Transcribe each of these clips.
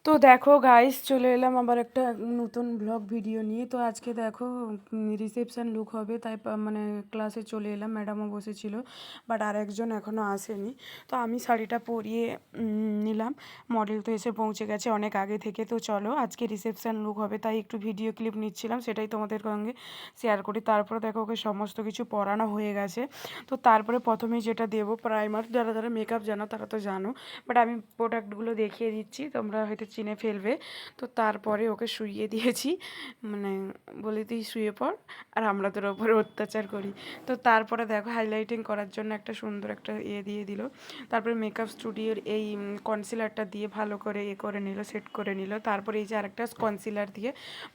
তো দেখো গাইস, চলে এলাম আবার একটা নতুন ব্লগ ভিডিও নিয়ে। তো আজকে দেখো রিসেপশন লুক হবে, তাই মানে ক্লাসে চলে এলাম। ম্যাডামও বসেছিল, বাট আর একজন এখনও আসেনি। তো আমি শাড়িটা পরিয়ে নিলাম। মডেল তো এসে পৌঁছে গেছে অনেক আগে থেকে। তো চলো, আজকে রিসেপশন লুক হবে, তাই একটু ভিডিও ক্লিপ নিচ্ছিলাম, সেটাই তোমাদের সঙ্গে শেয়ার করি। তারপরে দেখো ওকে সমস্ত কিছু পরানো হয়ে গেছে। তো তারপরে প্রথমেই যেটা দেবো প্রাইমার, যারা যারা মেকআপ জানো তারা তো জানো, বাট আমি প্রোডাক্টগুলো দেখিয়ে দিচ্ছি, তোমরা হয়তো চিনে ফেলবে। তো তারপরে ওকে শুইয়ে দিয়েছি, মানে বলে দিই শুয়ে পড়, আর আমরা তোর ওপরে অত্যাচার করি। তো তারপরে দেখো হাইলাইটিং করার জন্য একটা সুন্দর একটা দিয়ে দিল। তারপরে মেকআপ স্টুডিওর এই কনসিলারটা দিয়ে ভালো করে করে নিল, সেট করে নিল। তারপরে এই যে আরেকটা কনসিলার দিয়ে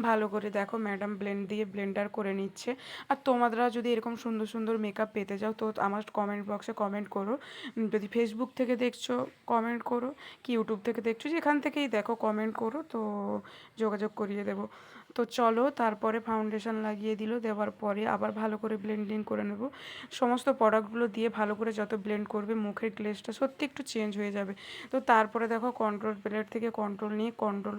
ভালো করে দেখো ম্যাডাম ব্লেন্ড দিয়ে ব্লেন্ডার করে নিচ্ছে। আর তোমরা যদি এরকম সুন্দর সুন্দর মেকআপ পেতে যাও তো আমার কমেন্ট বক্সে কমেন্ট করো। যদি ফেসবুক থেকে দেখছো কমেন্ট করো, কি ইউটিউব থেকে দেখছো, যেখান থেকেই দেখো কমেন্ট করো, তো যোগাযোগ করিয়ে দেবো। তো চলো, তারপরে ফাউন্ডেশন লাগিয়ে দিল, দেওয়ার পরে আবার ভালো করে ব্লেন্ডিং করে নেব। সমস্ত প্রোডাক্টগুলো দিয়ে ভালো করে যত ব্লেন্ড করবে মুখের গ্লেজটা সত্যি একটু চেঞ্জ হয়ে যাবে। তো তারপরে দেখো কন্ট্রোল প্যালেট থেকে কন্ট্রোল নিয়ে কন্ট্রোল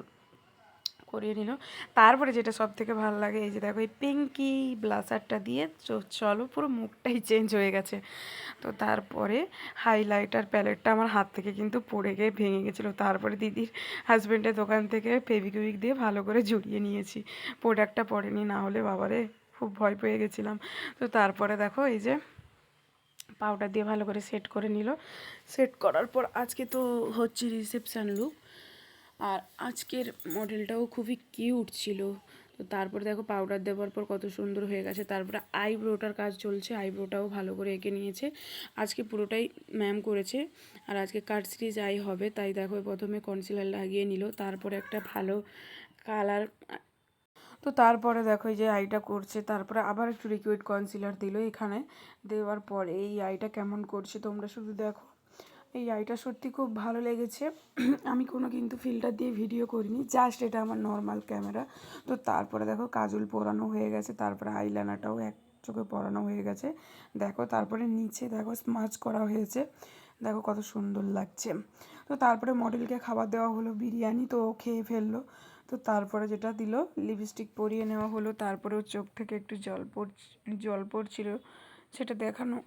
করিয়ে নিল। তারপরে যেটা সব থেকে ভালো লাগে, এই যে দেখো এই পিঙ্কি ব্লাসারটা দিয়ে চলো পুরো মুখটাই চেঞ্জ হয়ে গেছে। তো তারপরে হাইলাইটার প্যালেটটা আমার হাত থেকে কিন্তু পড়ে গিয়ে ভেঙে গেছিলো। তারপরে দিদির হাজব্যান্ডের দোকান থেকে ফেভিকুইক দিয়ে ভালো করে জড়িয়ে নিয়েছি, প্রোডাক্টটা পড়েনি, না হলে বাবারে খুব ভয় পেয়ে গেছিলাম। তো তারপরে দেখো এই যে পাউডার দিয়ে ভালো করে সেট করে নিল। সেট করার পর আজকে তো হচ্ছে রিসেপশান লুক, আর আজকের মডেলটাও খুবই কিউট ছিল। তো তারপরে দেখো পাউডার দেওয়ার পর কত সুন্দর হয়ে গেছে। তারপরে আইব্রোটার কাজ চলছে, আইব্রোটাও ভালো করে এঁকে নিয়েছে। আজকে পুরোটাই ম্যাম করেছে, আর আজকে কাট সিরিজ আই হবে, তাই দেখো প্রথমে কনসিলার লাগিয়ে নিল, তারপরে একটা ভালো কালার। তো তারপরে দেখো এই যে আইটা করছে, তারপরে আবার একটু লিকুইড কনসিলার দিল এখানে। দেওয়ার পরে এই আইটা কেমন করছে তোমরা শুধু দেখো। এই আইটা সত্যি খুব ভালো লেগেছে। আমি কোনো কিন্তু ফিল্টার দিয়ে ভিডিও করিনি, জাস্ট এটা আমার নর্মাল ক্যামেরা। তো তারপরে দেখো কাজল পরানো হয়ে গেছে, তারপরে আইলাইনারটাও এক চোখে পরানো হয়ে গেছে। দেখো তারপরে নিচে দেখো স্মাচ করা হয়েছে, দেখো কত সুন্দর লাগছে। তো তারপরে মডেলকে খাবার দেওয়া হলো বিরিয়ানি, তো ও খেয়ে ফেললো। তো তারপরে যেটা দিল লিপস্টিক পরিয়ে নেওয়া হলো, তারপরে ওর চোখ থেকে একটু জল পড়ছিল, সেটা দেখানো।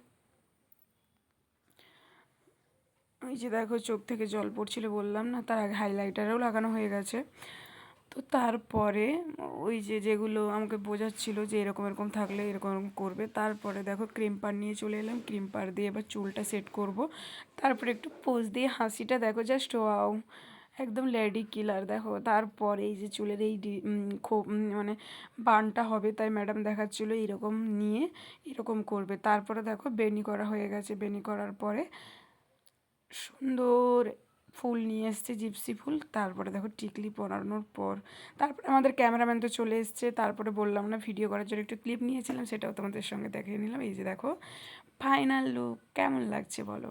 এই যে দেখো চোখ থেকে জল পড়ছিল বললাম না, তার আগে হাইলাইটারও লাগানো হয়ে গেছে। তো তারপরে ওই যে যেগুলো আমাকে বোঝাচ্ছিল যে এরকম এরকম থাকলে এরকম এরকম করবে, তারপরে দেখো ক্রিম পার নিয়ে চলে এলাম। ক্রিম পার দিয়ে এবার চুলটা সেট করব। তারপরে একটু পোজ দিয়ে হাসিটা দেখো, জাস্ট ওয়াও, একদম লেডি কিলার। দেখো তারপরে এই যে চুলের এই মানে বানটা হবে, তাই ম্যাডাম দেখাচ্ছিলো এরকম নিয়ে এরকম করবে। তারপরে দেখো বেনি করা হয়ে গেছে। বেনি করার পরে সুন্দর ফুল নিয়ে এসছে, জিপসি ফুল। তারপরে দেখো টিকলি পরানোর পর তারপরে আমাদের ক্যামেরাম্যান তো চলে এসছে। তারপরে বললাম না ভিডিও করার জন্য একটু ক্লিপ নিয়েছিলাম, সেটাও তোমাদের সঙ্গে দেখিয়ে নিলাম। এই যে দেখো ফাইনাল লুক কেমন লাগছে বলো।